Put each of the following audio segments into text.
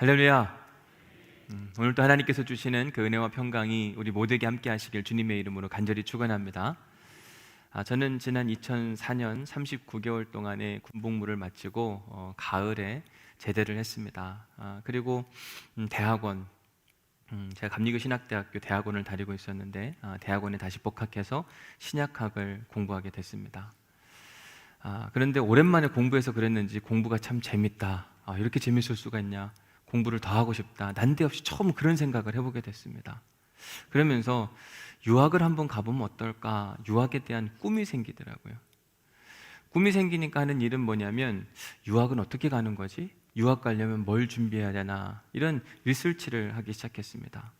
할렐루야. 오늘도 하나님께서 주시는 그 은혜와 평강이 우리 모두에게 함께 하시길 주님의 이름으로 간절히 축원합니다. 저는 지난 2004년 39개월 동안의 군복무를 마치고 가을에 제대를 했습니다. 그리고 대학원, 제가 감리교 신학대학교 대학원을 다니고 있었는데 대학원에 다시 복학해서 신약학을 공부하게 됐습니다. 그런데 오랜만에 공부해서 그랬는지 공부가 참 재밌다. 이렇게 재밌을 수가 있냐. 공부를 더 하고 싶다. 난데없이 처음 그런 생각을 해보게 됐습니다. 그러면서 유학을 한번 가보면 어떨까? 유학에 대한 꿈이 생기더라고요. 꿈이 생기니까 하는 일은 뭐냐면 유학은 어떻게 가는 거지? 유학 가려면 뭘 준비해야 되나? 이런 리서치를 하기 시작했습니다.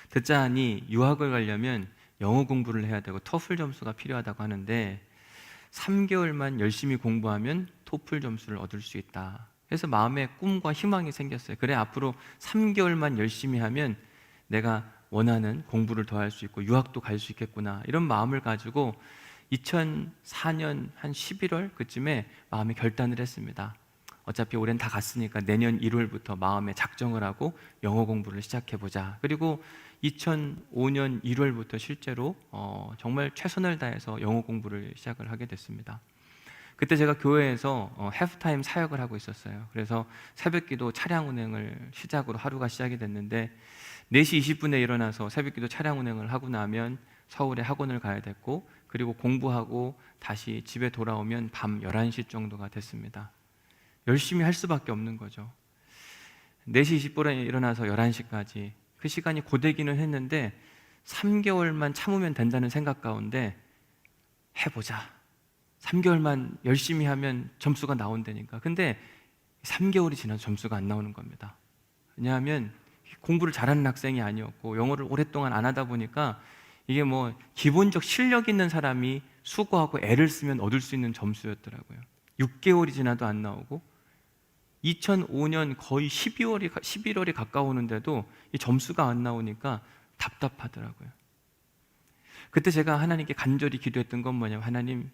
듣자 하니 유학을 가려면 영어 공부를 해야 되고 토플 점수가 필요하다고 하는데 3개월만 열심히 공부하면 토플 점수를 얻을 수 있다. 그래서 마음에 꿈과 희망이 생겼어요. 그래, 앞으로 3개월만 열심히 하면 내가 원하는 공부를 더 할 수 있고 유학도 갈 수 있겠구나, 이런 마음을 가지고 2004년 한 11월 그쯤에 마음에 결단을 했습니다. 어차피 올해는 다 갔으니까 내년 1월부터 마음에 작정을 하고 영어 공부를 시작해보자. 그리고 2005년 1월부터 실제로 정말 최선을 다해서 영어 공부를 시작을 하게 됐습니다. 그때 제가 교회에서 해프타임 사역을 하고 있었어요. 그래서 새벽기도 차량 운행을 시작으로 하루가 시작이 됐는데 4시 20분에 일어나서 새벽기도 차량 운행을 하고 나면 서울에 학원을 가야 됐고, 그리고 공부하고 다시 집에 돌아오면 밤 11시 정도가 됐습니다. 열심히 할 수밖에 없는 거죠. 4시 20분에 일어나서 11시까지 그 시간이 고되기는 했는데 3개월만 참으면 된다는 생각 가운데 해보자. 3개월만 열심히 하면 점수가 나온다니까. 근데 3개월이 지나도 점수가 안 나오는 겁니다. 왜냐하면 공부를 잘하는 학생이 아니었고 영어를 오랫동안 안 하다 보니까 이게 뭐 기본적 실력 있는 사람이 수고하고 애를 쓰면 얻을 수 있는 점수였더라고요. 6개월이 지나도 안 나오고 2005년 거의 11월이 가까우는데도 이 점수가 안 나오니까 답답하더라고요. 그때 제가 하나님께 간절히 기도했던 건 뭐냐면, 하나님,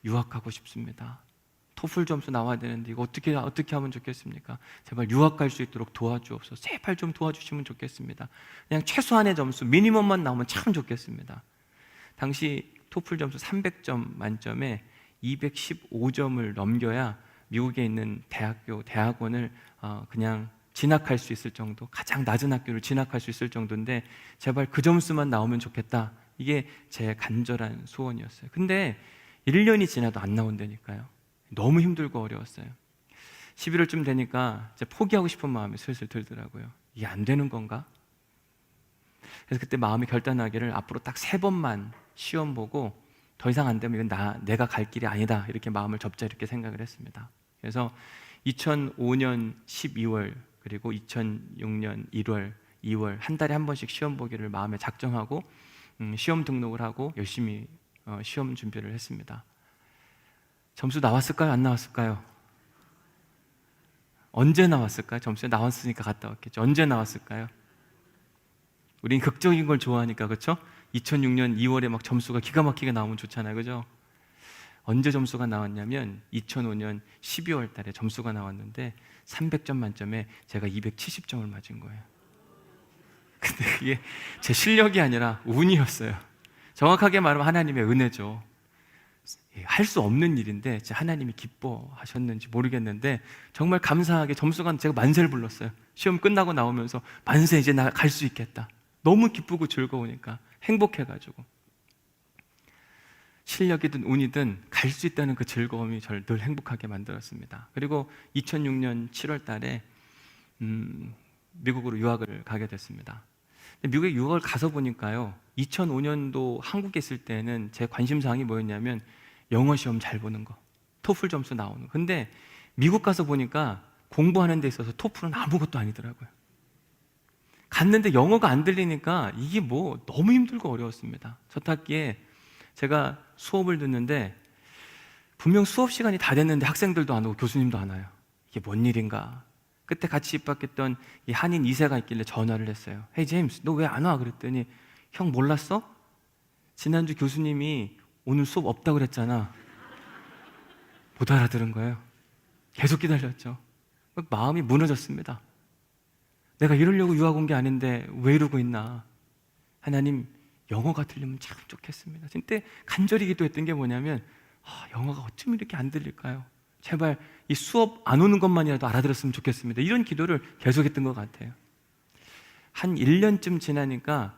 유학하고 싶습니다. 토플 점수 나와야 되는데 이거 어떻게 하면 좋겠습니까? 제발 유학 갈 수 있도록 도와주옵소서. 제발 좀 도와주시면 좋겠습니다. 그냥 최소한의 점수, 미니멈만 나오면 참 좋겠습니다. 당시 토플 점수 300점 만점에 215점을 넘겨야 미국에 있는 대학원을 그냥 진학할 수 있을 정도, 가장 낮은 학교를 진학할 수 있을 정도인데 제발 그 점수만 나오면 좋겠다. 이게 제 간절한 소원이었어요. 근데 1년이 지나도 안 나온다니까요. 너무 힘들고 어려웠어요. 11월쯤 되니까 이제 포기하고 싶은 마음이 슬슬 들더라고요. 이게 안 되는 건가? 그래서 그때 마음이 결단하기를 앞으로 딱 3번만 시험 보고 더 이상 안 되면 이건 내가 갈 길이 아니다, 이렇게 마음을 접자, 이렇게 생각을 했습니다. 그래서 2005년 12월 그리고 2006년 1월, 2월 한 달에 한 번씩 시험 보기를 마음에 작정하고 시험 등록을 하고 열심히 시험 준비를 했습니다. 점수 나왔을까요? 안 나왔을까요? 언제 나왔을까요? 점수 나왔으니까 갔다 왔겠죠. 언제 나왔을까요? 우린 극적인 걸 좋아하니까, 그렇죠? 2006년 2월에 막 점수가 기가 막히게 나오면 좋잖아요, 그죠? 언제 점수가 나왔냐면 2005년 12월 달에 점수가 나왔는데 300점 만점에 제가 270점을 맞은 거예요. 근데 그게 제 실력이 아니라 운이었어요. 정확하게 말하면 하나님의 은혜죠. 할 수 없는 일인데 하나님이 기뻐하셨는지 모르겠는데 정말 감사하게 점수가, 제가 만세를 불렀어요. 시험 끝나고 나오면서 만세, 이제 나 갈 수 있겠다. 너무 기쁘고 즐거우니까 행복해가지고, 실력이든 운이든 갈 수 있다는 그 즐거움이 저를 늘 행복하게 만들었습니다. 그리고 2006년 7월 달에 미국으로 유학을 가게 됐습니다. 미국에 유학을 가서 보니까요, 2005년도 한국에 있을 때는 제 관심사항이 뭐였냐면 영어 시험 잘 보는 거, 토플 점수 나오는 거. 근데 미국 가서 보니까 공부하는 데 있어서 토플은 아무것도 아니더라고요. 갔는데 영어가 안 들리니까 이게 뭐 너무 힘들고 어려웠습니다. 첫 학기에 제가 수업을 듣는데 분명 수업 시간이 다 됐는데 학생들도 안 오고 교수님도 안 와요. 이게 뭔 일인가. 그때 같이 입학했던 이 한인 2세가 있길래 전화를 했어요. Hey 제임스, 너 왜 안 와? 그랬더니 형 몰랐어? 지난주 교수님이 오늘 수업 없다고 그랬잖아. 못 알아들은 거예요. 계속 기다렸죠. 마음이 무너졌습니다. 내가 이러려고 유학 온 게 아닌데 왜 이러고 있나? 하나님, 영어가 들리면 참 좋겠습니다. 진짜 간절히 기도했던 게 뭐냐면, 영어가 어쩜 이렇게 안 들릴까요? 제발 이 수업 안 오는 것만이라도 알아들었으면 좋겠습니다. 이런 기도를 계속했던 것 같아요. 한 1년쯤 지나니까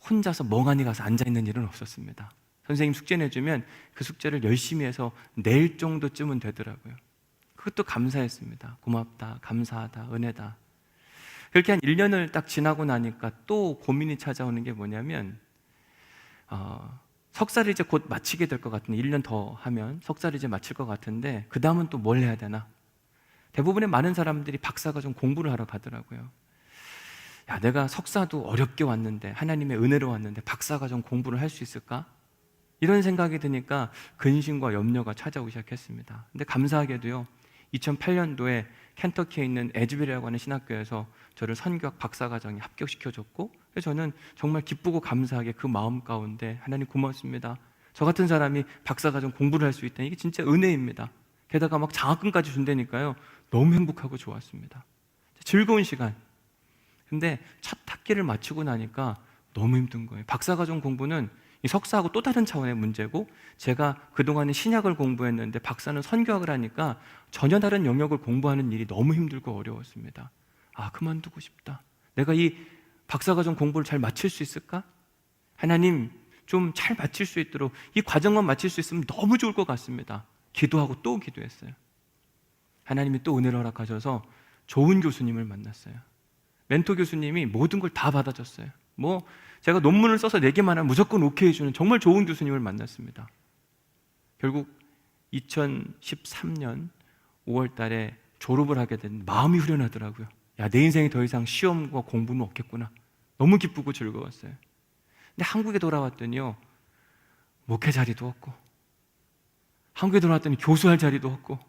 혼자서 멍하니 가서 앉아있는 일은 없었습니다. 선생님 숙제 내주면 그 숙제를 열심히 해서 내일 정도쯤은 되더라고요. 그것도 감사했습니다. 고맙다, 감사하다, 은혜다. 그렇게 한 1년을 딱 지나고 나니까 또 고민이 찾아오는 게 뭐냐면, 석사를 이제 곧 마치게 될 것 같은데, 1년 더 하면 석사를 이제 마칠 것 같은데, 그 다음은 또 뭘 해야 되나? 대부분의 많은 사람들이 박사과정 공부를 하러 가더라고요. 야, 내가 석사도 어렵게 왔는데, 하나님의 은혜로 왔는데 박사과정 공부를 할 수 있을까? 이런 생각이 드니까 근심과 염려가 찾아오기 시작했습니다. 근데 감사하게도요, 2008년도에 켄터키에 있는 에즈벨이라고 하는 신학교에서 저를 선교학 박사과정에 합격시켜줬고, 그래서 저는 정말 기쁘고 감사하게 그 마음 가운데 하나님 고맙습니다, 저 같은 사람이 박사과정 공부를 할 수 있다니 이게 진짜 은혜입니다. 게다가 막 장학금까지 준다니까요, 너무 행복하고 좋았습니다. 즐거운 시간. 근데 첫 학기를 마치고 나니까 너무 힘든 거예요. 박사과정 공부는 이 석사하고 또 다른 차원의 문제고, 제가 그동안에 신약을 공부했는데 박사는 선교학을 하니까 전혀 다른 영역을 공부하는 일이 너무 힘들고 어려웠습니다. 그만두고 싶다. 내가 이 박사과정 공부를 잘 마칠 수 있을까? 하나님, 좀 잘 마칠 수 있도록 이 과정만 마칠 수 있으면 너무 좋을 것 같습니다. 기도하고 또 기도했어요. 하나님이 또 은혜를 허락하셔서 좋은 교수님을 만났어요. 멘토 교수님이 모든 걸 다 받아줬어요. 제가 논문을 써서 내기만 하면 무조건 오케이 해주는 정말 좋은 교수님을 만났습니다. 결국 2013년 5월 달에 졸업을 하게 된 마음이 후련하더라고요. 야, 내 인생에 더 이상 시험과 공부는 없겠구나. 너무 기쁘고 즐거웠어요. 근데 한국에 돌아왔더니요, 목회 자리도 없고, 한국에 돌아왔더니 교수할 자리도 없고,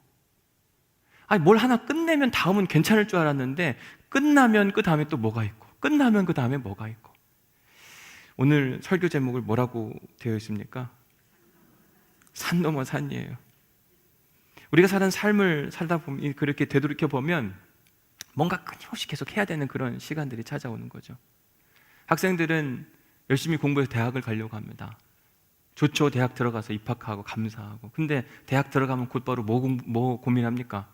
뭘 하나 끝내면 다음은 괜찮을 줄 알았는데, 끝나면 그 다음에 또 뭐가 있고, 끝나면 그 다음에 뭐가 있고. 오늘 설교 제목을 뭐라고 되어 있습니까? 산 넘어 산이에요. 우리가 사는 삶을 살다 보면, 그렇게 되돌이켜 보면 뭔가 끊임없이 계속 해야 되는 그런 시간들이 찾아오는 거죠. 학생들은 열심히 공부해서 대학을 가려고 합니다. 좋죠. 대학 들어가서 입학하고 감사하고. 근데 대학 들어가면 곧바로 뭐 고민합니까?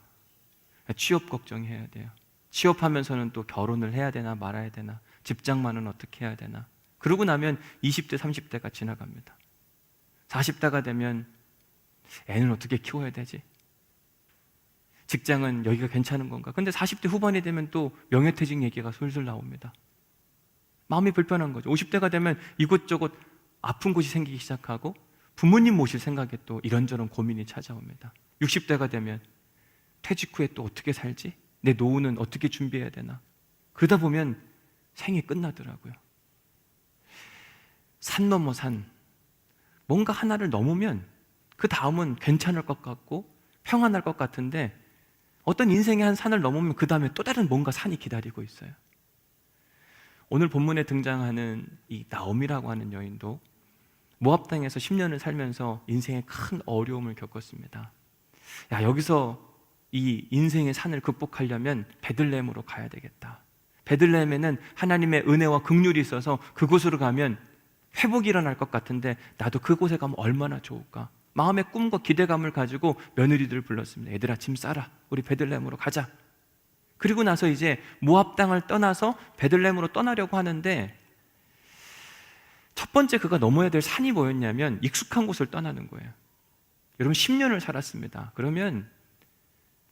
취업 걱정해야 돼요. 취업하면서는 또 결혼을 해야 되나 말아야 되나, 집장만은 어떻게 해야 되나. 그러고 나면 20대, 30대가 지나갑니다. 40대가 되면 애는 어떻게 키워야 되지? 직장은 여기가 괜찮은 건가? 근데 40대 후반이 되면 또 명예퇴직 얘기가 솔솔 나옵니다. 마음이 불편한 거죠. 50대가 되면 이곳저곳 아픈 곳이 생기기 시작하고, 부모님 모실 생각에 또 이런저런 고민이 찾아옵니다. 60대가 되면 퇴직 후에 또 어떻게 살지? 내 노후는 어떻게 준비해야 되나? 그러다 보면 생이 끝나더라고요. 산 넘어 산. 뭔가 하나를 넘으면 그 다음은 괜찮을 것 같고 평안할 것 같은데, 어떤 인생의 한 산을 넘으면 그 다음에 또 다른 뭔가 산이 기다리고 있어요. 오늘 본문에 등장하는 이 나오미라고 하는 여인도 모압 땅에서 10년을 살면서 인생의 큰 어려움을 겪었습니다. 여기서 이 인생의 산을 극복하려면 베들레헴으로 가야 되겠다. 베들레헴에는 하나님의 은혜와 긍휼이 있어서 그곳으로 가면 회복이 일어날 것 같은데, 나도 그곳에 가면 얼마나 좋을까. 마음의 꿈과 기대감을 가지고 며느리들을 불렀습니다. 얘들아, 짐 싸라. 우리 베들레헴으로 가자. 그리고 나서 이제 모압 땅을 떠나서 베들레헴으로 떠나려고 하는데, 첫 번째 그가 넘어야 될 산이 뭐였냐면 익숙한 곳을 떠나는 거예요. 여러분, 10년을 살았습니다. 그러면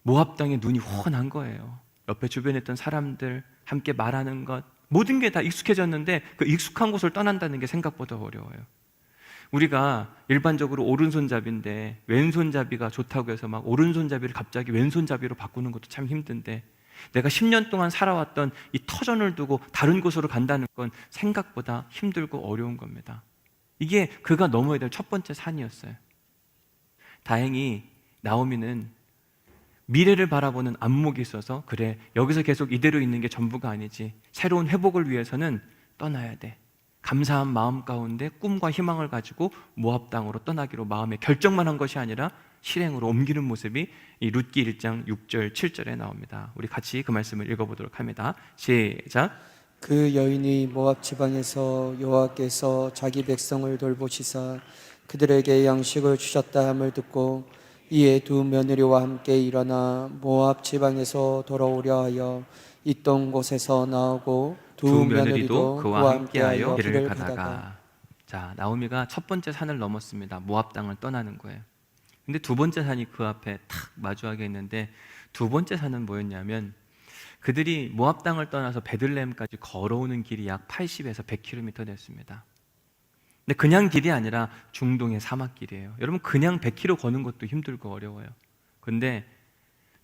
모압 땅에 눈이 훤한 거예요. 옆에 주변에 있던 사람들, 함께 말하는 것, 모든 게 다 익숙해졌는데 그 익숙한 곳을 떠난다는 게 생각보다 어려워요. 우리가 일반적으로 오른손잡이인데 왼손잡이가 좋다고 해서 막 오른손잡이를 갑자기 왼손잡이로 바꾸는 것도 참 힘든데, 내가 10년 동안 살아왔던 이 터전을 두고 다른 곳으로 간다는 건 생각보다 힘들고 어려운 겁니다. 이게 그가 넘어야 될 첫 번째 산이었어요. 다행히 나오미는 미래를 바라보는 안목이 있어서, 그래, 여기서 계속 이대로 있는 게 전부가 아니지, 새로운 회복을 위해서는 떠나야 돼. 감사한 마음 가운데 꿈과 희망을 가지고 모압 땅으로 떠나기로 마음에 결정만 한 것이 아니라 실행으로 옮기는 모습이 이 룻기 1장 6절 7절에 나옵니다. 우리 같이 그 말씀을 읽어보도록 합니다. 시작. 그 여인이 모압 지방에서 여호와께서 자기 백성을 돌보시사 그들에게 양식을 주셨다 함을 듣고 이에 두 며느리와 함께 일어나 모압 지방에서 돌아오려 하여 있던 곳에서 나오고 두 며느리도 그와 함께하여 길을 가다가. 자, 나오미가 첫 번째 산을 넘었습니다. 모압 땅을 떠나는 거예요. 근데 두 번째 산이 그 앞에 탁 마주하게 있는데, 두 번째 산은 뭐였냐면 그들이 모압 땅을 떠나서 베들레헴까지 걸어오는 길이 약 80에서 100km 됐습니다. 근데 그냥 길이 아니라 중동의 사막길이에요. 여러분, 그냥 100km 거는 것도 힘들고 어려워요. 근데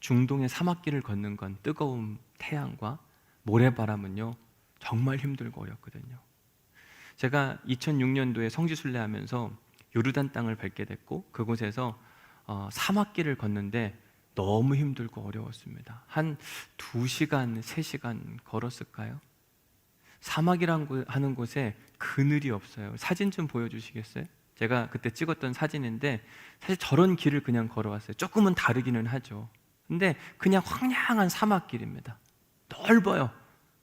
중동의 사막길을 걷는 건 뜨거운 태양과 모래바람은요 정말 힘들고 어렵거든요. 제가 2006년도에 성지순례 하면서 요르단 땅을 밟게 됐고, 그곳에서 사막길을 걷는데 너무 힘들고 어려웠습니다. 한 2시간, 3시간 걸었을까요? 사막이라고 하는 곳에 그늘이 없어요. 사진 좀 보여주시겠어요? 제가 그때 찍었던 사진인데, 사실 저런 길을 그냥 걸어왔어요. 조금은 다르기는 하죠. 근데 그냥 황량한 사막길입니다. 넓어요.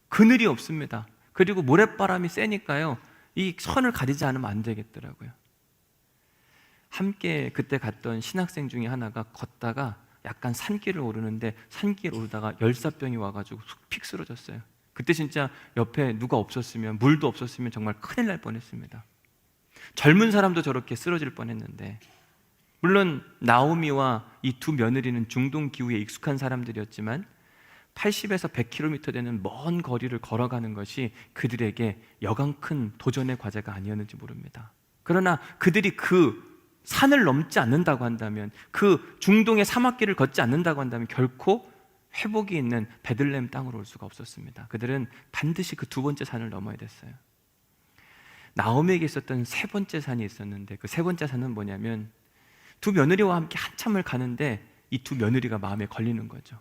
그늘이 없습니다. 그리고 모래바람이 세니까요, 이 선을 가리지 않으면 안 되겠더라고요. 함께 그때 갔던 신학생 중에 하나가 걷다가 약간 산길을 오르는데, 산길 오르다가 열사병이 와가지고 픽 쓰러졌어요. 그때 진짜 옆에 누가 없었으면, 물도 없었으면 정말 큰일 날 뻔했습니다. 젊은 사람도 저렇게 쓰러질 뻔했는데, 물론 나오미와 이 두 며느리는 중동 기후에 익숙한 사람들이었지만 80에서 100km 되는 먼 거리를 걸어가는 것이 그들에게 여간 큰 도전의 과제가 아니었는지 모릅니다. 그러나 그들이 그 산을 넘지 않는다고 한다면, 그 중동의 사막길을 걷지 않는다고 한다면 결코 회복이 있는 베들레헴 땅으로 올 수가 없었습니다. 그들은 반드시 그 두 번째 산을 넘어야 됐어요. 나오미에게 있었던 세 번째 산이 있었는데, 그 세 번째 산은 뭐냐면, 두 며느리와 함께 한참을 가는데 이 두 며느리가 마음에 걸리는 거죠.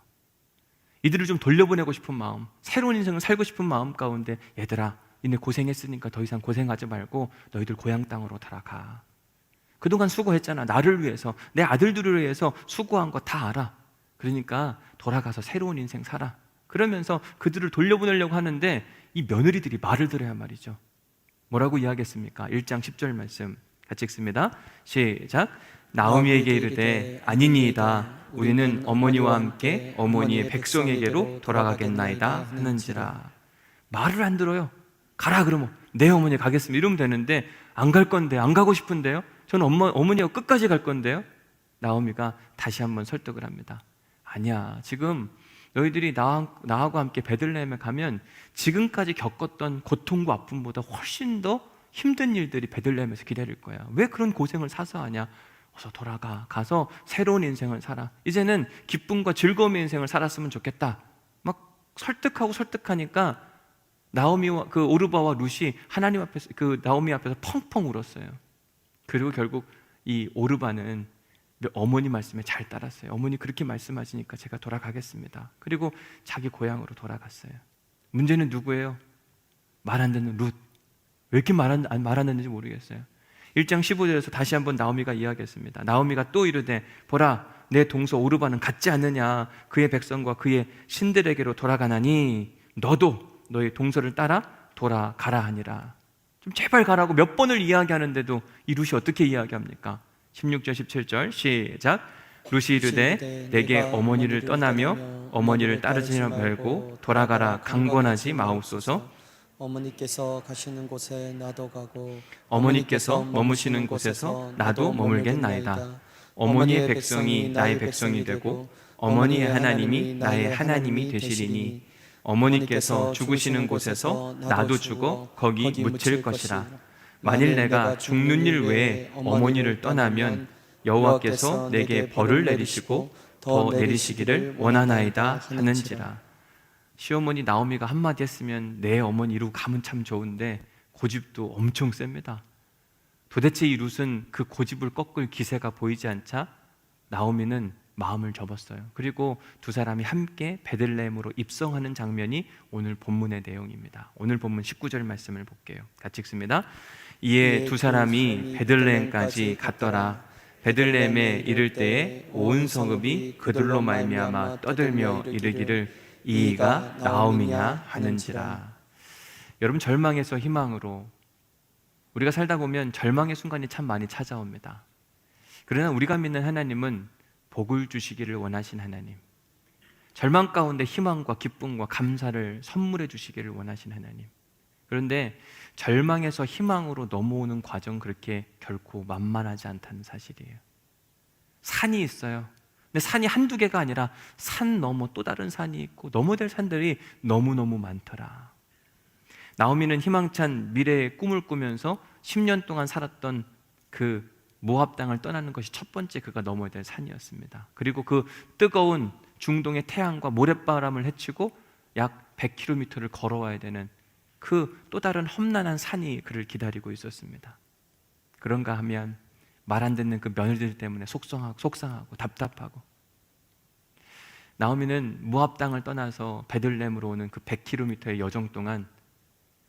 이들을 좀 돌려보내고 싶은 마음, 새로운 인생을 살고 싶은 마음 가운데, 얘들아, 니네 고생했으니까 더 이상 고생하지 말고 너희들 고향 땅으로 돌아가. 그동안 수고했잖아. 나를 위해서, 내 아들들을 위해서 수고한 거 다 알아. 그러니까 돌아가서 새로운 인생 살아. 그러면서 그들을 돌려보내려고 하는데, 이 며느리들이 말을 들어야 말이죠. 뭐라고 이야기했습니까? 1장 10절 말씀 같이 읽습니다. 시작. 나오미에게 이르되 아니니이다. 우리는 어머니와 함께 어머니의 백성에게로 돌아가겠나이다 하는지라. 말을 안 들어요. 가라 그러면 내 어머니 가겠습니다 이러면 되는데, 안 갈 건데, 안 가고 싶은데요, 저는 어머니하고 끝까지 갈 건데요. 나오미가 다시 한번 설득을 합니다. 아니야, 지금 너희들이 나하고 함께 베들레헴에 가면 지금까지 겪었던 고통과 아픔보다 훨씬 더 힘든 일들이 베들레헴에서 기다릴 거야. 왜 그런 고생을 사서 하냐? 어서 돌아가. 가서 새로운 인생을 살아. 이제는 기쁨과 즐거움의 인생을 살았으면 좋겠다. 막 설득하니까 나오미와 그 오르바와 룻이 하나님 앞에서, 그 나오미 앞에서 펑펑 울었어요. 그리고 결국 이 오르바는 어머니 말씀에 잘 따랐어요. 어머니 그렇게 말씀하시니까 제가 돌아가겠습니다. 그리고 자기 고향으로 돌아갔어요. 문제는 누구예요? 말 안 듣는 룻. 왜 이렇게 말 안 듣는지 모르겠어요. 1장 15절에서 다시 한번 나오미가 이야기했습니다. 나오미가 또 이르되 보라, 내 동서 오르바는 같지 않느냐. 그의 백성과 그의 신들에게로 돌아가나니 너도 너의 동서를 따라 돌아가라 하니라. 좀 제발 가라고 몇 번을 이야기하는데도 이 룻이 어떻게 이야기합니까? 16절 17절 시작. 룻이 이르되 내게 어머니를 떠나며 어머니를 따르지 말고 돌아가라 강권하지 마옵소서. 어머니께서 가시는 곳에 나도 가고 어머니께서 머무시는 곳에서 나도 머물겠나이다. 어머니의 백성이 나의 백성이 되고 어머니의 하나님이 나의 하나님이 되시리니 어머니께서 죽으시는 곳에서 나도 죽어 거기 묻힐 것이라. 만일 내가 죽는 일 외에 어머니를 떠나면 여호와께서 내게 벌을 내리시고 더 내리시기를 원하나이다 하는지라. 시어머니 나오미가 한마디 했으면 내 어머니 이러고 가면 참 좋은데 고집도 엄청 셉니다. 도대체 이 룻은 그 고집을 꺾을 기세가 보이지 않자 나오미는 마음을 접었어요. 그리고 두 사람이 함께 베들레헴으로 입성하는 장면이 오늘 본문의 내용입니다. 오늘 본문 19절 말씀을 볼게요. 같이 읽습니다. 이에 두 사람이 베들레헴까지 갔더라. 베들레헴에 이를 때에 온 성읍이 그들로 말미암아 떠들며 이르기를 이가 나옴이냐 하는지라. 여러분, 절망에서 희망으로 우리가 살다 보면 절망의 순간이 참 많이 찾아옵니다. 그러나 우리가 믿는 하나님은 복을 주시기를 원하신 하나님, 절망 가운데 희망과 기쁨과 감사를 선물해 주시기를 원하신 하나님. 그런데 절망에서 희망으로 넘어오는 과정, 그렇게 결코 만만하지 않다는 사실이에요. 산이 있어요. 근데 산이 한두 개가 아니라 산 넘어 또 다른 산이 있고 넘어야 될 산들이 너무너무 많더라. 나오미는 희망찬 미래의 꿈을 꾸면서 10년 동안 살았던 그 모압 땅을 떠나는 것이 첫 번째 그가 넘어야 될 산이었습니다. 그리고 그 뜨거운 중동의 태양과 모래바람을 헤치고 약 100km를 걸어와야 되는 그 또 다른 험난한 산이 그를 기다리고 있었습니다. 그런가 하면 말 안 듣는 그 며느리들 때문에 속상하고 답답하고, 나오미는 모압 땅을 떠나서 베들레헴으로 오는 그 100km의 여정 동안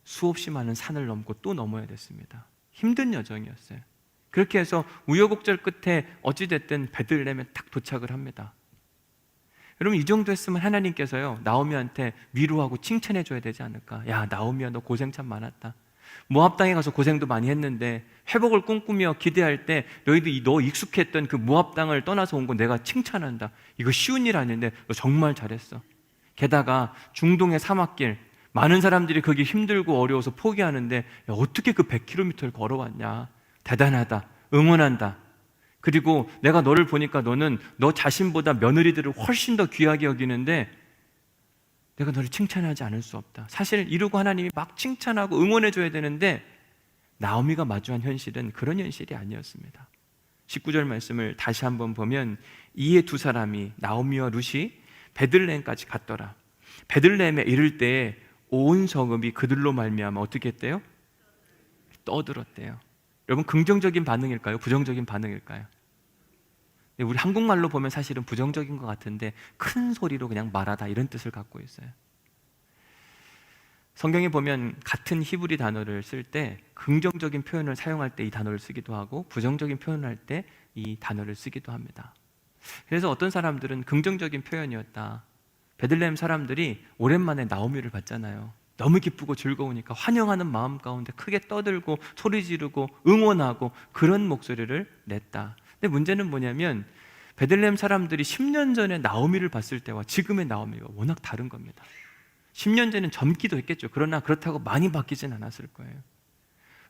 수없이 많은 산을 넘고 또 넘어야 됐습니다. 힘든 여정이었어요. 그렇게 해서 우여곡절 끝에 어찌됐든 베들레헴에 딱 도착을 합니다. 여러분, 이 정도 했으면 하나님께서요, 나오미한테 위로하고 칭찬해 줘야 되지 않을까? 야, 나오미야, 너 고생 참 많았다. 모압 땅에 가서 고생도 많이 했는데 회복을 꿈꾸며 기대할 때 너희들 너 익숙했던 그 모압 땅을 떠나서 온 거 내가 칭찬한다. 이거 쉬운 일 아닌데 너 정말 잘했어. 게다가 중동의 사막길, 많은 사람들이 거기 힘들고 어려워서 포기하는데 야, 어떻게 그 100km를 걸어왔냐. 대단하다. 응원한다. 그리고 내가 너를 보니까 너는 너 자신보다 며느리들을 훨씬 더 귀하게 여기는데 내가 너를 칭찬하지 않을 수 없다. 사실 이러고 하나님이 막 칭찬하고 응원해줘야 되는데 나오미가 마주한 현실은 그런 현실이 아니었습니다. 19절 말씀을 다시 한번 보면, 이에 두 사람이, 나오미와 룻이 베들레헴까지 갔더라. 베들레헴에 이를 때에 온 성읍이 그들로 말미암아 어떻게 했대요? 떠들었대요. 여러분, 긍정적인 반응일까요? 부정적인 반응일까요? 우리 한국말로 보면 사실은 부정적인 것 같은데 큰 소리로 그냥 말하다, 이런 뜻을 갖고 있어요. 성경에 보면 같은 히브리 단어를 쓸 때 긍정적인 표현을 사용할 때 이 단어를 쓰기도 하고 부정적인 표현을 할 때 이 단어를 쓰기도 합니다. 그래서 어떤 사람들은 긍정적인 표현이었다. 베들레헴 사람들이 오랜만에 나오미를 봤잖아요. 너무 기쁘고 즐거우니까 환영하는 마음 가운데 크게 떠들고 소리 지르고 응원하고 그런 목소리를 냈다. 근데 문제는 뭐냐면 베들레헴 사람들이 10년 전에 나오미를 봤을 때와 지금의 나오미가 워낙 다른 겁니다. 10년 전에는 젊기도 했겠죠. 그러나 그렇다고 많이 바뀌진 않았을 거예요.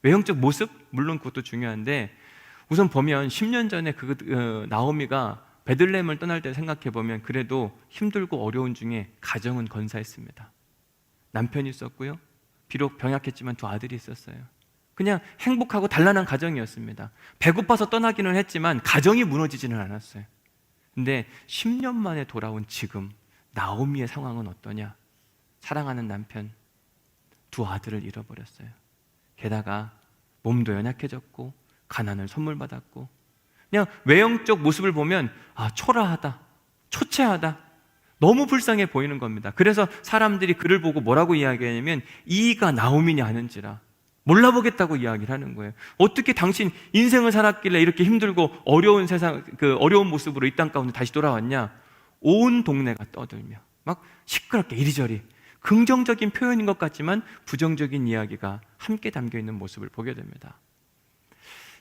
외형적 모습? 물론 그것도 중요한데, 우선 보면 10년 전에 나오미가 베들레헴을 떠날 때 생각해 보면 그래도 힘들고 어려운 중에 가정은 건사했습니다. 남편이 있었고요, 비록 병약했지만 두 아들이 있었어요. 그냥 행복하고 단란한 가정이었습니다. 배고파서 떠나기는 했지만 가정이 무너지지는 않았어요. 근데 10년 만에 돌아온 지금 나오미의 상황은 어떠냐? 사랑하는 남편, 두 아들을 잃어버렸어요. 게다가 몸도 연약해졌고 가난을 선물 받았고, 그냥 외형적 모습을 보면 초라하다, 초췌하다, 너무 불쌍해 보이는 겁니다. 그래서 사람들이 그를 보고 뭐라고 이야기하냐면 이가 나오미냐 하는지라, 몰라보겠다고 이야기를 하는 거예요. 어떻게 당신 인생을 살았길래 이렇게 힘들고 어려운 세상, 그 어려운 모습으로 이 땅 가운데 다시 돌아왔냐? 온 동네가 떠들며 막 시끄럽게 이리저리, 긍정적인 표현인 것 같지만 부정적인 이야기가 함께 담겨 있는 모습을 보게 됩니다.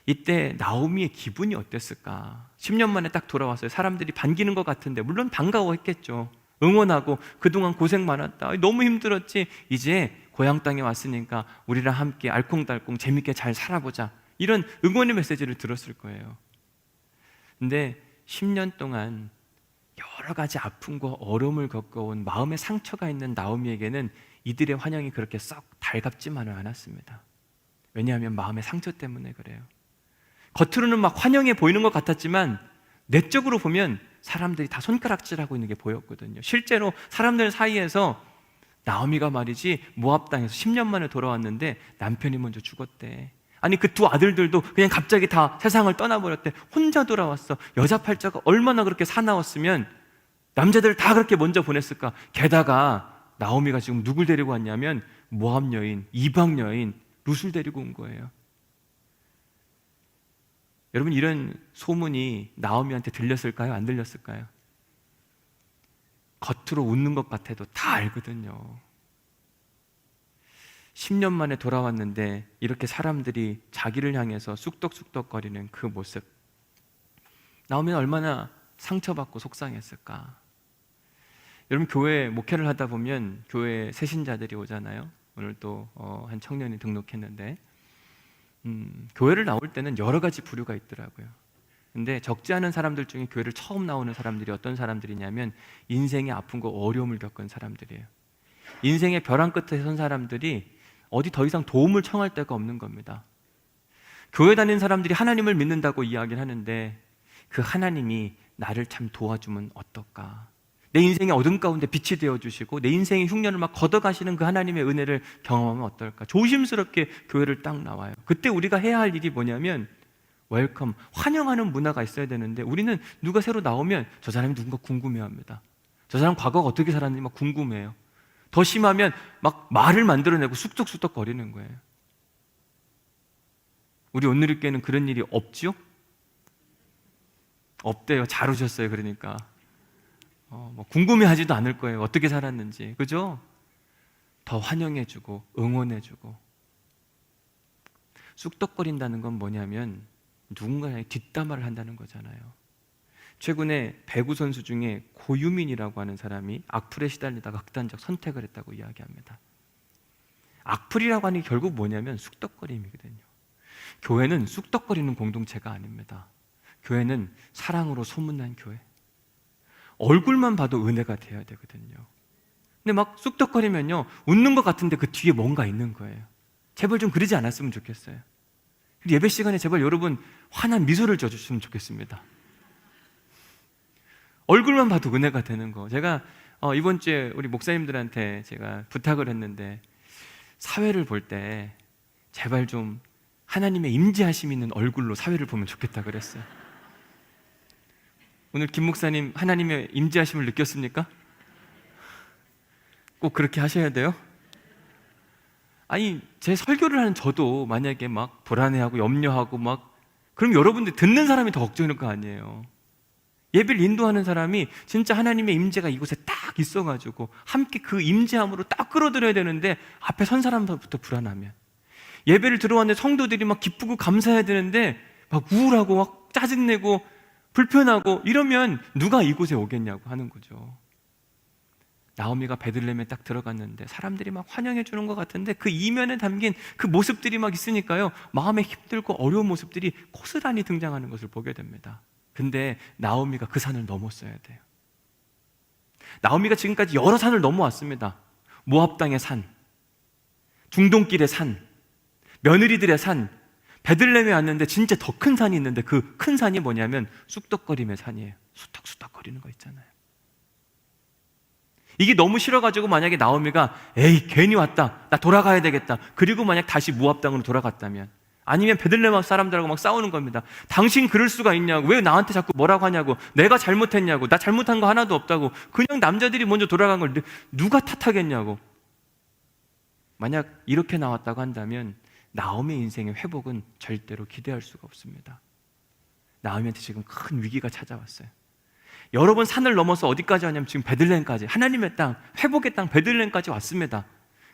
이때 나오미의 기분이 어땠을까? 10년 만에 딱 돌아왔어요. 사람들이 반기는 것 같은데 물론 반가워했겠죠. 응원하고 그동안 고생 많았다, 너무 힘들었지, 이제 고향 땅에 왔으니까 우리랑 함께 알콩달콩 재밌게 잘 살아보자, 이런 응원의 메시지를 들었을 거예요. 근데 10년 동안 여러 가지 아픔과 어려움을 겪어온 마음의 상처가 있는 나오미에게는 이들의 환영이 그렇게 썩 달갑지만은 않았습니다. 왜냐하면 마음의 상처 때문에 그래요. 겉으로는 막 환영해 보이는 것 같았지만 내적으로 보면 사람들이 다 손가락질하고 있는 게 보였거든요. 실제로 사람들 사이에서 나오미가 말이지 모압 땅에서 10년 만에 돌아왔는데 남편이 먼저 죽었대. 아니 그 두 아들들도 그냥 갑자기 다 세상을 떠나버렸대. 혼자 돌아왔어. 여자 팔자가 얼마나 그렇게 사나웠으면 남자들 다 그렇게 먼저 보냈을까. 게다가 나오미가 지금 누굴 데리고 왔냐면 모압 여인, 이방 여인 룻을 데리고 온 거예요. 여러분, 이런 소문이 나오미한테 들렸을까요? 안 들렸을까요? 겉으로 웃는 것 같아도 다 알거든요. 10년 만에 돌아왔는데 이렇게 사람들이 자기를 향해서 쑥덕쑥덕거리는 그 모습, 나오미는 얼마나 상처받고 속상했을까. 여러분, 교회 목회를 하다 보면 교회 새신자들이 오잖아요. 오늘 또 한 청년이 등록했는데 교회를 나올 때는 여러 가지 부류가 있더라고요. 근데 적지 않은 사람들 중에 교회를 처음 나오는 사람들이 어떤 사람들이냐면 인생의 아픔과 어려움을 겪은 사람들이에요. 인생의 벼랑 끝에 선 사람들이 어디 더 이상 도움을 청할 데가 없는 겁니다. 교회 다니는 사람들이 하나님을 믿는다고 이야기를 하는데 그 하나님이 나를 참 도와주면 어떨까? 내 인생의 어둠 가운데 빛이 되어주시고 내 인생의 흉년을 막 걷어가시는 그 하나님의 은혜를 경험하면 어떨까? 조심스럽게 교회를 딱 나와요. 그때 우리가 해야 할 일이 뭐냐면 웰컴, 환영하는 문화가 있어야 되는데 우리는 누가 새로 나오면 저 사람이 누군가 궁금해합니다. 저 사람 과거가 어떻게 살았는지 막 궁금해요. 더 심하면 막 말을 만들어내고 쑥덕쑥덕 거리는 거예요. 우리 온누리교회는 그런 일이 없지요? 없대요. 잘 오셨어요. 그러니까 뭐 궁금해하지도 않을 거예요. 어떻게 살았는지, 그죠? 더 환영해주고 응원해주고. 쑥덕거린다는 건 뭐냐면 누군가의 뒷담화를 한다는 거잖아요. 최근에 배구 선수 중에 고유민이라고 하는 사람이 악플에 시달리다가 극단적 선택을 했다고 이야기합니다. 악플이라고 하는 게 결국 뭐냐면 쑥덕거림이거든요. 교회는 쑥덕거리는 공동체가 아닙니다. 교회는 사랑으로 소문난 교회. 얼굴만 봐도 은혜가 돼야 되거든요. 근데 막 쑥덕거리면요, 웃는 것 같은데 그 뒤에 뭔가 있는 거예요. 제발 좀 그러지 않았으면 좋겠어요. 예배 시간에 제발 여러분 환한 미소를 져주시면 좋겠습니다. 얼굴만 봐도 은혜가 되는 거. 제가 이번 주에 우리 목사님들한테 제가 부탁을 했는데 사회를 볼 때 제발 좀 하나님의 임재하심 있는 얼굴로 사회를 보면 좋겠다 그랬어요. 오늘 김 목사님 하나님의 임재하심을 느꼈습니까? 꼭 그렇게 하셔야 돼요? 아니, 제 설교를 하는 저도 만약에 막 불안해하고 염려하고 막, 그럼 여러분들 듣는 사람이 더 걱정일 거 아니에요. 예배를 인도하는 사람이 진짜 하나님의 임재가 이곳에 딱 있어가지고 함께 그 임재함으로 딱 끌어들여야 되는데 앞에 선 사람부터 불안하면, 예배를 들어왔는데 성도들이 막 기쁘고 감사해야 되는데 막 우울하고 막 짜증내고 불편하고 이러면 누가 이곳에 오겠냐고 하는 거죠. 나오미가 베들레헴에 딱 들어갔는데 사람들이 막 환영해 주는 것 같은데 그 이면에 담긴 그 모습들이 막 있으니까요, 마음에 힘들고 어려운 모습들이 고스란히 등장하는 것을 보게 됩니다. 근데 나오미가 그 산을 넘었어야 돼요. 나오미가 지금까지 여러 산을 넘어왔습니다. 모압 땅의 산, 중동길의 산, 며느리들의 산, 베들레헴에 왔는데 진짜 더 큰 산이 있는데 그 큰 산이 뭐냐면 쑥덕거림의 산이에요. 수덕수덕거리는 거 있잖아요. 이게 너무 싫어가지고 만약에 나오미가 에이 괜히 왔다, 나 돌아가야 되겠다, 그리고 만약 다시 모압 땅으로 돌아갔다면, 아니면 베들레헴 사람들하고 막 싸우는 겁니다. 당신 그럴 수가 있냐고, 왜 나한테 자꾸 뭐라고 하냐고, 내가 잘못했냐고, 나 잘못한 거 하나도 없다고, 그냥 남자들이 먼저 돌아간 걸 누가 탓하겠냐고. 만약 이렇게 나왔다고 한다면 나오미의 인생의 회복은 절대로 기대할 수가 없습니다. 나오미한테 지금 큰 위기가 찾아왔어요. 여러 번 산을 넘어서 어디까지 왔냐면 지금 베들레헴까지, 하나님의 땅, 회복의 땅 베들레헴까지 왔습니다.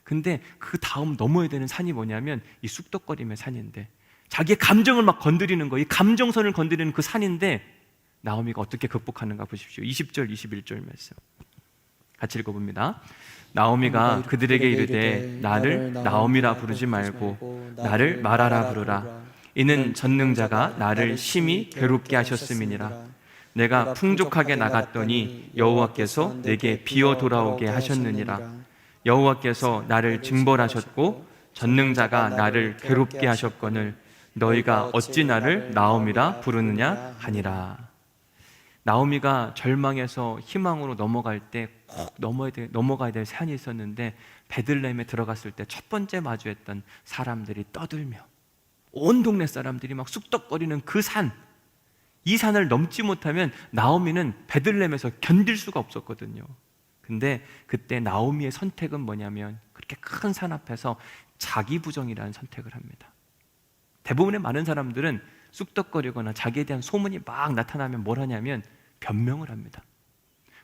근데 그 다음 넘어야 되는 산이 뭐냐면 이 쑥덕거림의 산인데, 자기의 감정을 막 건드리는 거, 이 감정선을 건드리는 그 산인데 나오미가 어떻게 극복하는가 보십시오. 20절 21절 말씀 같이 읽어봅니다. 나오미가 그들에게 이르되 나를 나오미라 부르지 말고 나를 마라라 부르라. 이는 전능자가 나를 심히 괴롭게 하셨음이니라. 내가 풍족하게 나갔더니 여호와께서 내게 비어 돌아오게 하셨느니라. 여호와께서 나를 징벌하셨고 전능자가 나를 괴롭게 하셨거늘 너희가 어찌 나를 나오미라 부르느냐 하니라. 나오미가 절망에서 희망으로 넘어갈 때 꼭 넘어가야 될 산이 있었는데, 베들레헴에 들어갔을 때 첫 번째 마주했던 사람들이 떠들며 온 동네 사람들이 막 쑥덕거리는 그 산, 이 산을 넘지 못하면 나오미는 베들레헴에서 견딜 수가 없었거든요. 근데 그때 나오미의 선택은 뭐냐면 그렇게 큰 산 앞에서 자기 부정이라는 선택을 합니다. 대부분의 많은 사람들은 쑥덕거리거나 자기에 대한 소문이 막 나타나면 뭘 하냐면 변명을 합니다.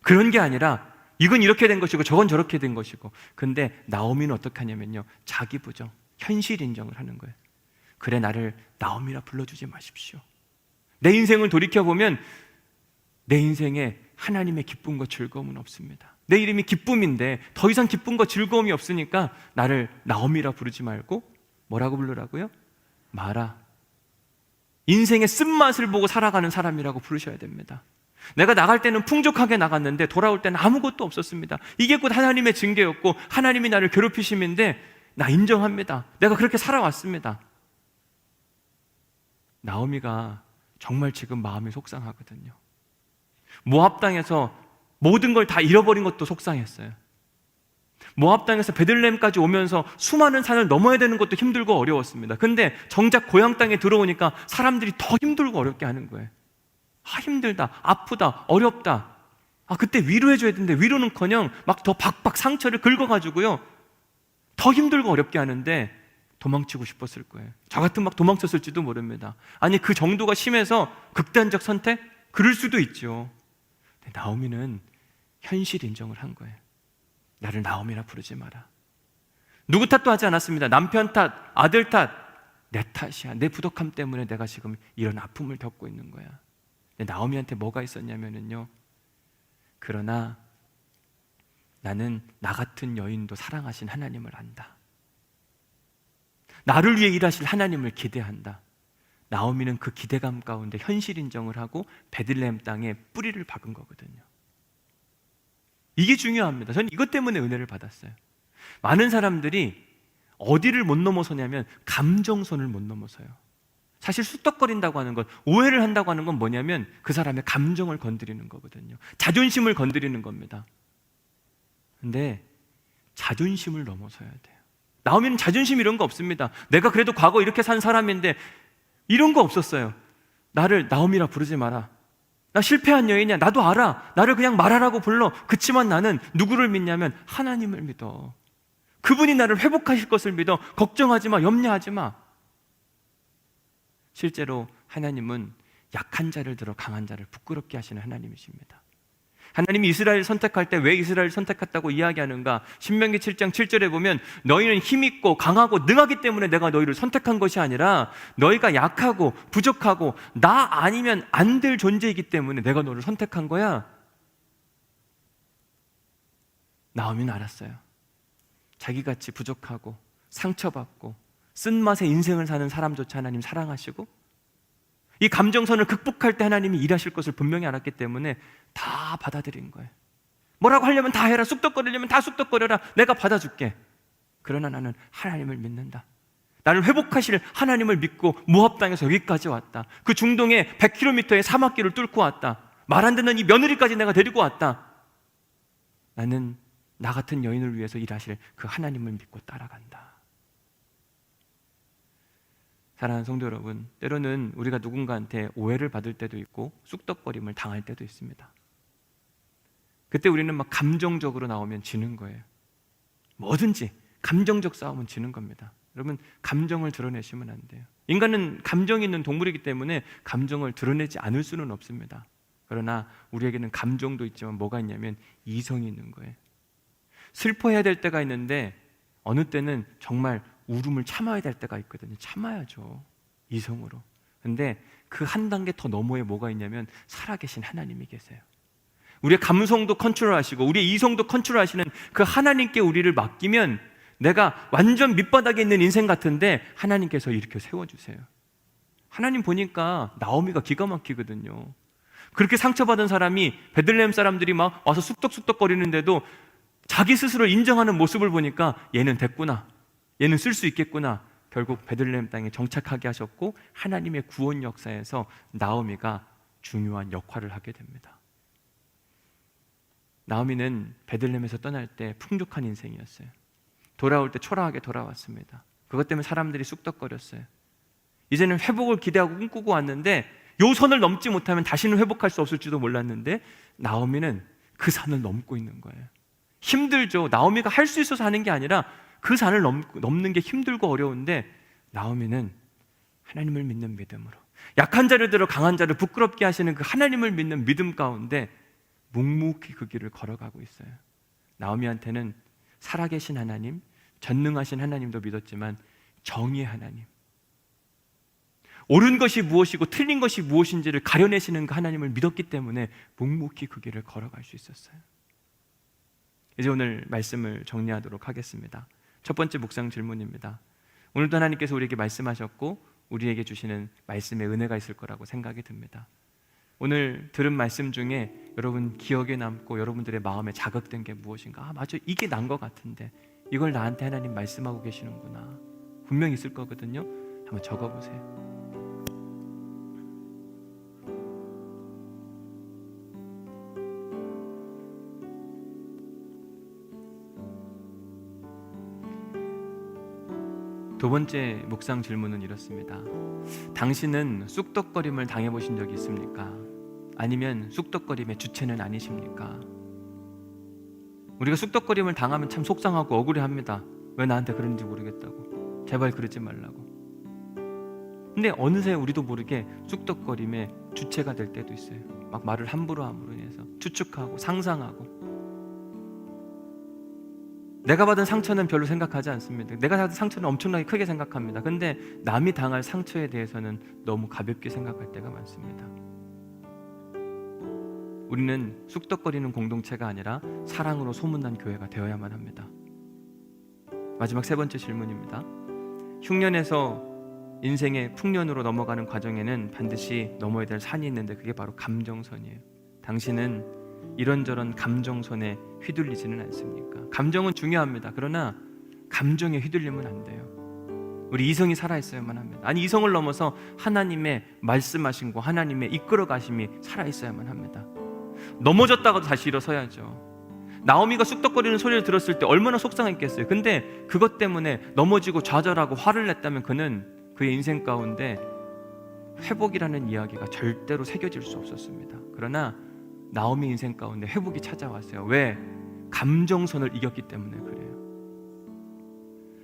그런 게 아니라 이건 이렇게 된 것이고 저건 저렇게 된 것이고. 근데 나오미는 어떻게 하냐면요, 자기 부정, 현실 인정을 하는 거예요. 그래, 나를 나오미라 불러주지 마십시오. 내 인생을 돌이켜보면 내 인생에 하나님의 기쁨과 즐거움은 없습니다. 내 이름이 기쁨인데 더 이상 기쁨과 즐거움이 없으니까 나를 나오미라 부르지 말고 뭐라고 부르라고요? 마라. 인생의 쓴맛을 보고 살아가는 사람이라고 부르셔야 됩니다. 내가 나갈 때는 풍족하게 나갔는데 돌아올 때는 아무것도 없었습니다. 이게 곧 하나님의 징계였고 하나님이 나를 괴롭히심인데 나 인정합니다. 내가 그렇게 살아왔습니다. 나오미가 정말 지금 마음이 속상하거든요. 모압 땅에서 모든 걸 다 잃어버린 것도 속상했어요. 모압 땅에서 베들레헴까지 오면서 수많은 산을 넘어야 되는 것도 힘들고 어려웠습니다. 근데 정작 고향 땅에 들어오니까 사람들이 더 힘들고 어렵게 하는 거예요. 힘들다, 아프다, 어렵다. 그때 위로해줘야 되는데 위로는커녕 막 더 박박 상처를 긁어가지고요, 더 힘들고 어렵게 하는데 도망치고 싶었을 거예요. 저 같으면 막 도망쳤을지도 모릅니다. 아니, 그 정도가 심해서 극단적 선택? 그럴 수도 있죠. 근데 나오미는 현실 인정을 한 거예요. 나를 나오미라 부르지 마라. 누구 탓도 하지 않았습니다. 남편 탓, 아들 탓, 내 탓이야. 내 부족함 때문에 내가 지금 이런 아픔을 겪고 있는 거야. 근데 나오미한테 뭐가 있었냐면요, 그러나 나는 나 같은 여인도 사랑하신 하나님을 안다. 나를 위해 일하실 하나님을 기대한다. 나오미는 그 기대감 가운데 현실 인정을 하고 베들레헴 땅에 뿌리를 박은 거거든요. 이게 중요합니다. 저는 이것 때문에 은혜를 받았어요. 많은 사람들이 어디를 못 넘어서냐면 감정선을 못 넘어서요. 사실 쑥덕거린다고 하는 것, 오해를 한다고 하는 건 뭐냐면 그 사람의 감정을 건드리는 거거든요. 자존심을 건드리는 겁니다. 근데 자존심을 넘어서야 돼요. 나오미는 자존심 이런 거 없습니다. 내가 그래도 과거 이렇게 산 사람인데 이런 거 없었어요. 나를 나오미라 부르지 마라. 나 실패한 여인이야. 나도 알아. 나를 그냥 마라라고 불러. 그치만 나는 누구를 믿냐면 하나님을 믿어. 그분이 나를 회복하실 것을 믿어. 걱정하지 마, 염려하지 마. 실제로 하나님은 약한 자를 들어 강한 자를 부끄럽게 하시는 하나님이십니다. 하나님이 이스라엘을 선택할 때 왜 이스라엘을 선택했다고 이야기하는가? 신명기 7장 7절에 보면 너희는 힘있고 강하고 능하기 때문에 내가 너희를 선택한 것이 아니라 너희가 약하고 부족하고 나 아니면 안 될 존재이기 때문에 내가 너를 선택한 거야. 나오미는 알았어요. 자기같이 부족하고 상처받고 쓴맛의 인생을 사는 사람조차 하나님 사랑하시고 이 감정선을 극복할 때 하나님이 일하실 것을 분명히 알았기 때문에 다 받아들인 거예요. 뭐라고 하려면 다 해라. 쑥덕거리려면 다 쑥덕거려라. 내가 받아줄게. 그러나 나는 하나님을 믿는다. 나를 회복하실 하나님을 믿고 모압 땅에서 여기까지 왔다. 그 중동의 100km의 사막길을 뚫고 왔다. 말 안 듣는 이 며느리까지 내가 데리고 왔다. 나는 나 같은 여인을 위해서 일하실 그 하나님을 믿고 따라간다. 사랑하는 성도 여러분, 때로는 우리가 누군가한테 오해를 받을 때도 있고 쑥덕거림을 당할 때도 있습니다. 그때 우리는 막 감정적으로 나오면 지는 거예요. 뭐든지 감정적 싸움은 지는 겁니다. 여러분, 감정을 드러내시면 안 돼요. 인간은 감정이 있는 동물이기 때문에 감정을 드러내지 않을 수는 없습니다. 그러나 우리에게는 감정도 있지만 뭐가 있냐면 이성이 있는 거예요. 슬퍼해야 될 때가 있는데 어느 때는 정말 울음을 참아야 될 때가 있거든요. 참아야죠, 이성으로. 근데 그 한 단계 더 너머에 뭐가 있냐면 살아계신 하나님이 계세요. 우리의 감성도 컨트롤하시고 우리의 이성도 컨트롤하시는 그 하나님께 우리를 맡기면 내가 완전 밑바닥에 있는 인생 같은데 하나님께서 이렇게 세워주세요. 하나님 보니까 나오미가 기가 막히거든요. 그렇게 상처받은 사람이 베들레헴 사람들이 막 와서 쑥덕쑥덕거리는데도 자기 스스로 인정하는 모습을 보니까 얘는 됐구나, 얘는 쓸 수 있겠구나. 결국 베들레헴 땅에 정착하게 하셨고 하나님의 구원 역사에서 나오미가 중요한 역할을 하게 됩니다. 나오미는 베들레헴에서 떠날 때 풍족한 인생이었어요. 돌아올 때 초라하게 돌아왔습니다. 그것 때문에 사람들이 쑥덕거렸어요. 이제는 회복을 기대하고 꿈꾸고 왔는데 요 선을 넘지 못하면 다시는 회복할 수 없을지도 몰랐는데 나오미는 그 산을 넘고 있는 거예요. 힘들죠. 나오미가 할 수 있어서 하는 게 아니라 그 산을 넘는 게 힘들고 어려운데 나오미는 하나님을 믿는 믿음으로 약한 자를 들어 강한 자를 부끄럽게 하시는 그 하나님을 믿는 믿음 가운데 묵묵히 그 길을 걸어가고 있어요. 나오미한테는 살아계신 하나님, 전능하신 하나님도 믿었지만 정의의 하나님, 옳은 것이 무엇이고 틀린 것이 무엇인지를 가려내시는 그 하나님을 믿었기 때문에 묵묵히 그 길을 걸어갈 수 있었어요. 이제 오늘 말씀을 정리하도록 하겠습니다. 첫 번째 묵상 질문입니다. 오늘도 하나님께서 우리에게 말씀하셨고 우리에게 주시는 말씀의 은혜가 있을 거라고 생각이 듭니다. 오늘 들은 말씀 중에 여러분 기억에 남고 여러분들의 마음에 자극된 게 무엇인가? 맞아, 이게 난 것 같은데 이걸 나한테 하나님 말씀하고 계시는구나. 분명히 있을 거거든요. 한번 적어보세요. 두 번째 묵상 질문은 이렇습니다. 당신은 쑥덕거림을 당해보신 적이 있습니까? 아니면 쑥덕거림의 주체는 아니십니까? 우리가 쑥덕거림을 당하면 참 속상하고 억울해합니다. 왜 나한테 그런지 모르겠다고. 제발 그러지 말라고. 근데 어느새 우리도 모르게 쑥덕거림의 주체가 될 때도 있어요. 막 말을 함부로 해서 추측하고 상상하고. 내가 받은 상처는 별로 생각하지 않습니다. 내가 받은 상처는 엄청나게 크게 생각합니다. 근데 남이 당할 상처에 대해서는 너무 가볍게 생각할 때가 많습니다. 우리는 쑥덕거리는 공동체가 아니라 사랑으로 소문난 교회가 되어야만 합니다. 마지막 세 번째 질문입니다. 흉년에서 인생의 풍년으로 넘어가는 과정에는 반드시 넘어야 될 산이 있는데 그게 바로 감정선이에요. 당신은 이런저런 감정선에 휘둘리지는 않습니까? 감정은 중요합니다. 그러나 감정에 휘둘리면 안 돼요. 우리 이성이 살아있어야만 합니다. 아니, 이성을 넘어서 하나님의 말씀하신 거, 하나님의 이끌어 가심이 살아있어야만 합니다. 넘어졌다가도 다시 일어서야죠. 나오미가 쑥덕거리는 소리를 들었을 때 얼마나 속상했겠어요. 근데 그것 때문에 넘어지고 좌절하고 화를 냈다면 그는 그의 인생 가운데 회복이라는 이야기가 절대로 새겨질 수 없었습니다. 그러나 나오미 인생 가운데 회복이 찾아왔어요. 왜? 감정선을 이겼기 때문에 그래요.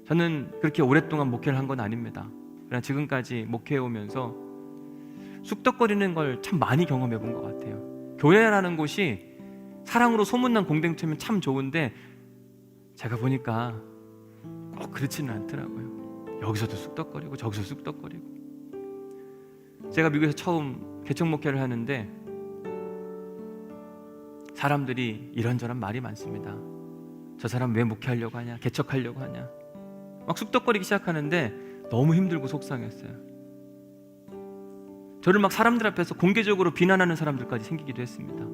저는 그렇게 오랫동안 목회를 한 건 아닙니다. 그러나 지금까지 목회해오면서 쑥덕거리는 걸 참 많이 경험해 본 것 같아요. 교회라는 곳이 사랑으로 소문난 공동체면 참 좋은데 제가 보니까 꼭 그렇지는 않더라고요. 여기서도 쑥덕거리고 저기서 쑥덕거리고. 제가 미국에서 처음 개척 목회를 하는데 사람들이 이런저런 말이 많습니다. 저 사람 왜 목회하려고 하냐, 개척하려고 하냐, 막 쑥덕거리기 시작하는데 너무 힘들고 속상했어요. 저를 막 사람들 앞에서 공개적으로 비난하는 사람들까지 생기기도 했습니다.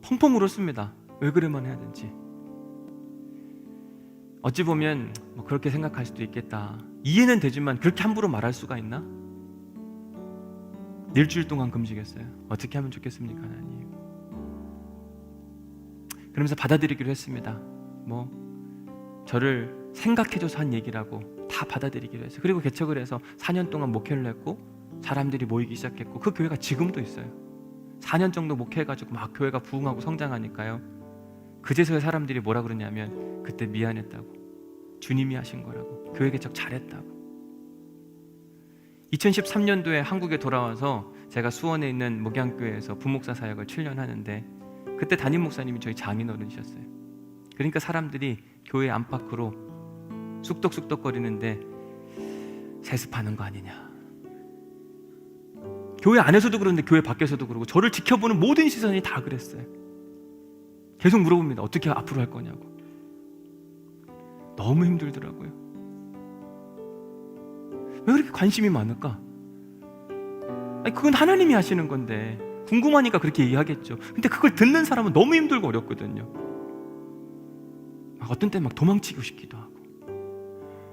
펑펑 울었습니다. 왜 그래만 해야 되는지. 어찌 보면 뭐 그렇게 생각할 수도 있겠다, 이해는 되지만 그렇게 함부로 말할 수가 있나? 일주일 동안 금식했어요. 어떻게 하면 좋겠습니까, 하나님? 그러면서 받아들이기로 했습니다. 뭐 저를 생각해줘서 한 얘기라고 다 받아들이기로 했어요. 그리고 개척을 해서 4년 동안 목회를 했고 사람들이 모이기 시작했고 그 교회가 지금도 있어요. 4년 정도 목회해가지고 막 교회가 부흥하고 성장하니까요, 그제서야 사람들이 뭐라 그러냐면 그때 미안했다고, 주님이 하신 거라고, 교회 개척 잘했다고. 2013년도에 한국에 돌아와서 제가 수원에 있는 목양교회에서 부목사 사역을 7년 하는데 그때 담임 목사님이 저희 장인어른이셨어요. 그러니까 사람들이 교회 안팎으로 쑥덕쑥덕거리는데 세습하는 거 아니냐, 교회 안에서도 그런데 교회 밖에서도 그러고 저를 지켜보는 모든 시선이 다 그랬어요. 계속 물어봅니다. 어떻게 앞으로 할 거냐고. 너무 힘들더라고요. 왜 그렇게 관심이 많을까? 아니, 그건 하나님이 하시는 건데 궁금하니까 그렇게 얘기하겠죠. 근데 그걸 듣는 사람은 너무 힘들고 어렵거든요. 막 어떤 때는 막 도망치고 싶기도 하고.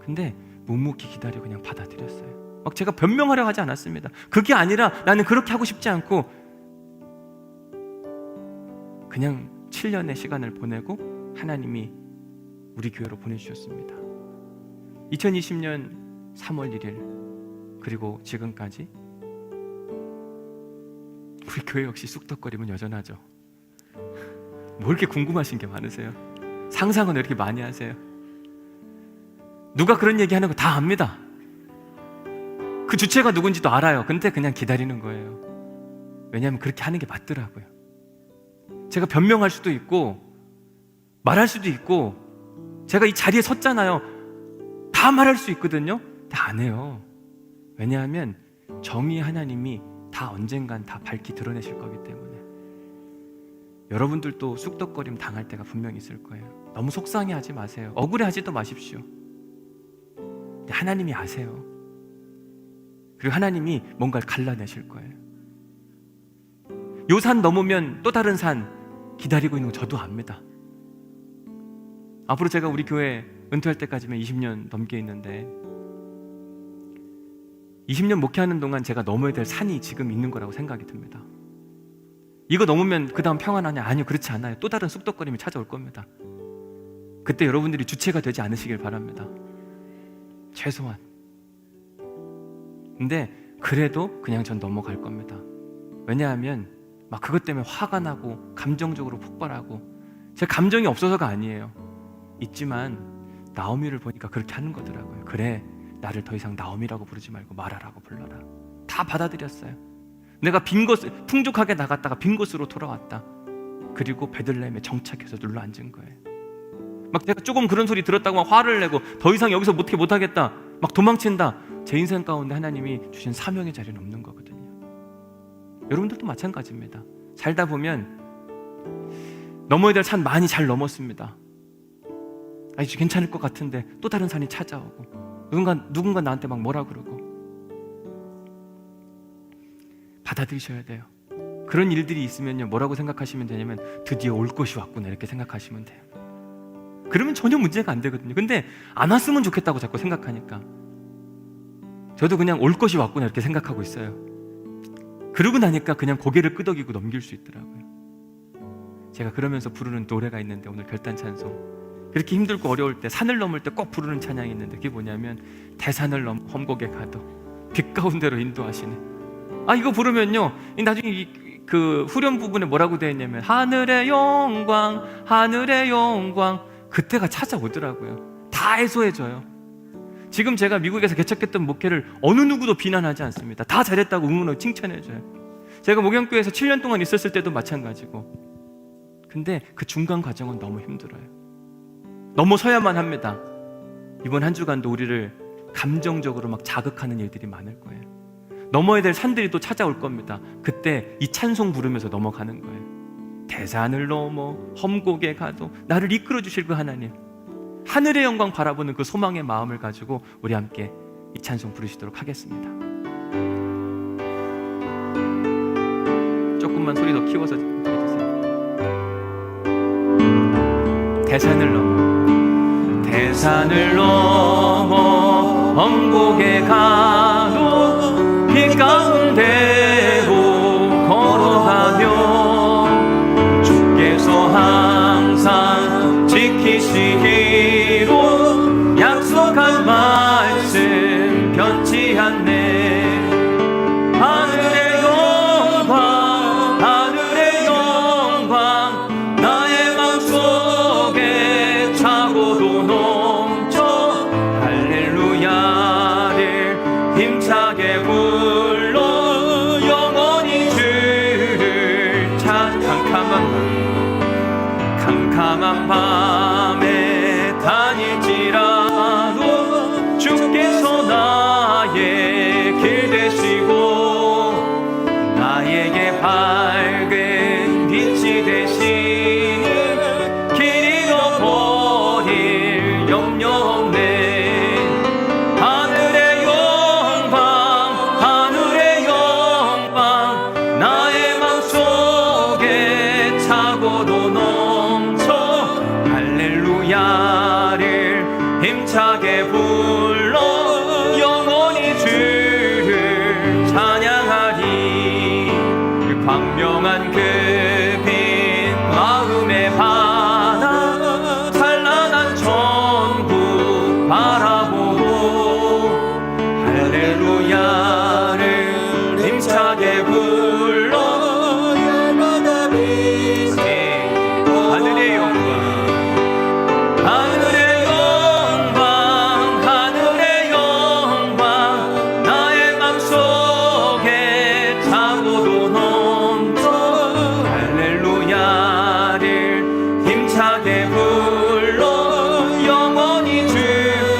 근데 묵묵히 기다려 그냥 받아들였어요. 막 제가 변명하려 하지 않았습니다. 그게 아니라 나는 그렇게 하고 싶지 않고 그냥 7년의 시간을 보내고 하나님이 우리 교회로 보내주셨습니다. 2020년 3월 1일 그리고 지금까지 우리 교회 역시 쑥덕거림은 여전하죠. 뭐 이렇게 궁금하신 게 많으세요? 상상은 왜 이렇게 많이 하세요? 누가 그런 얘기 하는 거 다 압니다. 그 주체가 누군지도 알아요. 근데 그냥 기다리는 거예요. 왜냐하면 그렇게 하는 게 맞더라고요. 제가 변명할 수도 있고 말할 수도 있고, 제가 이 자리에 섰잖아요. 다 말할 수 있거든요. 근데 안 해요. 왜냐하면 정의의 하나님이 다 언젠간 다 밝히 드러내실 거기 때문에. 여러분들도 쑥덕거림 당할 때가 분명히 있을 거예요. 너무 속상해하지 마세요. 억울해하지도 마십시오. 근데 하나님이 아세요. 그리고 하나님이 뭔가를 갈라내실 거예요. 요 산 넘으면 또 다른 산 기다리고 있는 거 저도 압니다. 앞으로 제가 우리 교회 은퇴할 때까지면 20년 넘게 있는데, 20년 목회하는 동안 제가 넘어야 될 산이 지금 있는 거라고 생각이 듭니다. 이거 넘으면 그 다음 평안하냐? 아니요, 그렇지 않아요. 또 다른 쑥덕거림이 찾아올 겁니다. 그때 여러분들이 주체가 되지 않으시길 바랍니다. 최소한. 근데 그래도 그냥 전 넘어갈 겁니다. 왜냐하면 막 그것 때문에 화가 나고 감정적으로 폭발하고, 제 감정이 없어서가 아니에요. 있지만 나오미를 보니까 그렇게 하는 거더라고요. 그래, 나를 더 이상 나오미라고 부르지 말고 마라라고 불러라. 다 받아들였어요. 내가 빈 곳, 풍족하게 나갔다가 빈 곳으로 돌아왔다. 그리고 베들레헴에 정착해서 눌러 앉은 거예요. 막 제가 조금 그런 소리 들었다고 막 화를 내고 더 이상 여기서 못하겠다, 막 도망친다. 제 인생 가운데 하나님이 주신 사명의 자리는 없는 거거든요. 여러분들도 마찬가지입니다. 살다 보면 넘어야 될 산 많이 잘 넘었습니다. 아, 이제 괜찮을 것 같은데 또 다른 산이 찾아오고, 누군가 나한테 막 뭐라 그러고. 받아들이셔야 돼요. 그런 일들이 있으면요, 뭐라고 생각하시면 되냐면 드디어 올 것이 왔구나, 이렇게 생각하시면 돼요. 그러면 전혀 문제가 안 되거든요. 근데 안 왔으면 좋겠다고 자꾸 생각하니까 저도 그냥 올 것이 왔구나 이렇게 생각하고 있어요. 그러고 나니까 그냥 고개를 끄덕이고 넘길 수 있더라고요. 제가 그러면서 부르는 노래가 있는데, 오늘 결단 찬송, 그렇게 힘들고 어려울 때, 산을 넘을 때 꼭 부르는 찬양이 있는데, 그게 뭐냐면 대산을 험곡에 가도 빛 가운데로 인도하시네. 아, 이거 부르면요, 나중에 그 후렴 부분에 뭐라고 되어 있냐면 하늘의 영광, 하늘의 영광, 그때가 찾아오더라고요. 다 해소해줘요. 지금 제가 미국에서 개척했던 목회를 어느 누구도 비난하지 않습니다. 다 잘했다고 응원하고 칭찬해줘요. 제가 목양교회에서 7년 동안 있었을 때도 마찬가지고. 근데 그 중간 과정은 너무 힘들어요. 넘어서야만 합니다. 이번 한 주간도 우리를 감정적으로 막 자극하는 일들이 많을 거예요. 넘어야 될 산들이 또 찾아올 겁니다. 그때 이 찬송 부르면서 넘어가는 거예요. 대산을 넘어 험곡에 가도 나를 이끌어 주실 그 하나님, 하늘의 영광 바라보는 그 소망의 마음을 가지고 우리 함께 이 찬송 부르시도록 하겠습니다. 조금만 소리 더 키워서 해주세요. 대산을 넘어, 대산을 넘어 험곡에 가도 빛 가운데로 걸어가며 주께서 항상 지키시기로 약속한 말씀 변치 않네. 하늘의 영광, 하늘의 영광, 나의 맘속에 차고도 넘쳐 할렐루야를 힘차게 불러 영원히 주를 캄캄한 밤에 다닐지라도 주께서 나의 길 되시고 나에게 밝은 빛이 되시는 길 잃어버릴 염려 없네. 하늘의 영광, 하늘의 영광, 나의 맘속에 차고도 넘쳐 할렐루야를 힘차게 불러 영원히 주를 찬양하리. 그 광명한 그 빛 마음의 바다 찬란한 천국 바라보고 할렐루야를 힘차게 불러 열마다 빛이 하늘의 영광, 하늘의 영광, 하늘의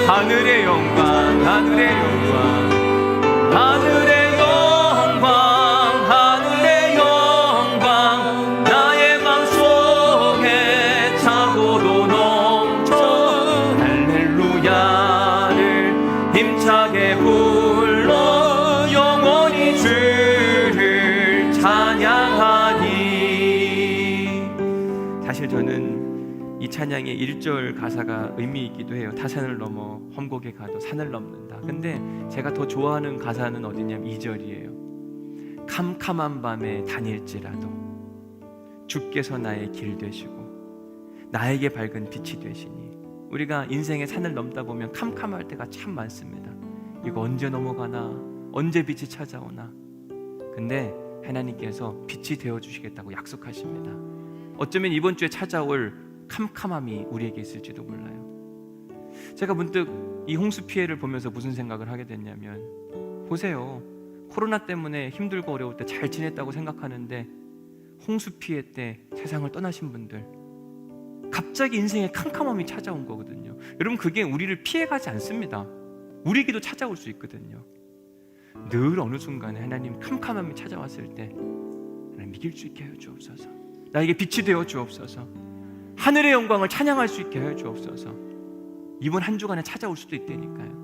하늘의 영광, 하늘의 영광, 하늘의 영광, 하늘의 영광, 나의 맘속에 차고도 넘쳐 할렐루야를 힘차게 불러 영원히 주를 찬양하니. 사실 저는 이 찬양의 1절 가사가 의미 있기도 해요. 타산을 넘어 험곡에 가도 산을 넘는다. 근데 제가 더 좋아하는 가사는 어디냐면 2절이에요. 캄캄한 밤에 다닐지라도 주께서 나의 길 되시고 나에게 밝은 빛이 되시니. 우리가 인생의 산을 넘다 보면 캄캄할 때가 참 많습니다. 이거 언제 넘어가나, 언제 빛이 찾아오나. 근데 하나님께서 빛이 되어주시겠다고 약속하십니다. 어쩌면 이번 주에 찾아올 캄캄함이 우리에게 있을지도 몰라요. 제가 문득 이 홍수 피해를 보면서 무슨 생각을 하게 됐냐면, 보세요, 코로나 때문에 힘들고 어려울 때 잘 지냈다고 생각하는데 홍수 피해 때 세상을 떠나신 분들, 갑자기 인생에 캄캄함이 찾아온 거거든요. 여러분, 그게 우리를 피해가지 않습니다. 우리에게도 찾아올 수 있거든요. 늘 어느 순간에 하나님 캄캄함이 찾아왔을 때 하나님 이길 수 있게 하여 주옵소서. 나에게 빛이 되어 주옵소서. 하늘의 영광을 찬양할 수 있게 하여 주옵소서. 이번 한 주간에 찾아올 수도 있다니까요.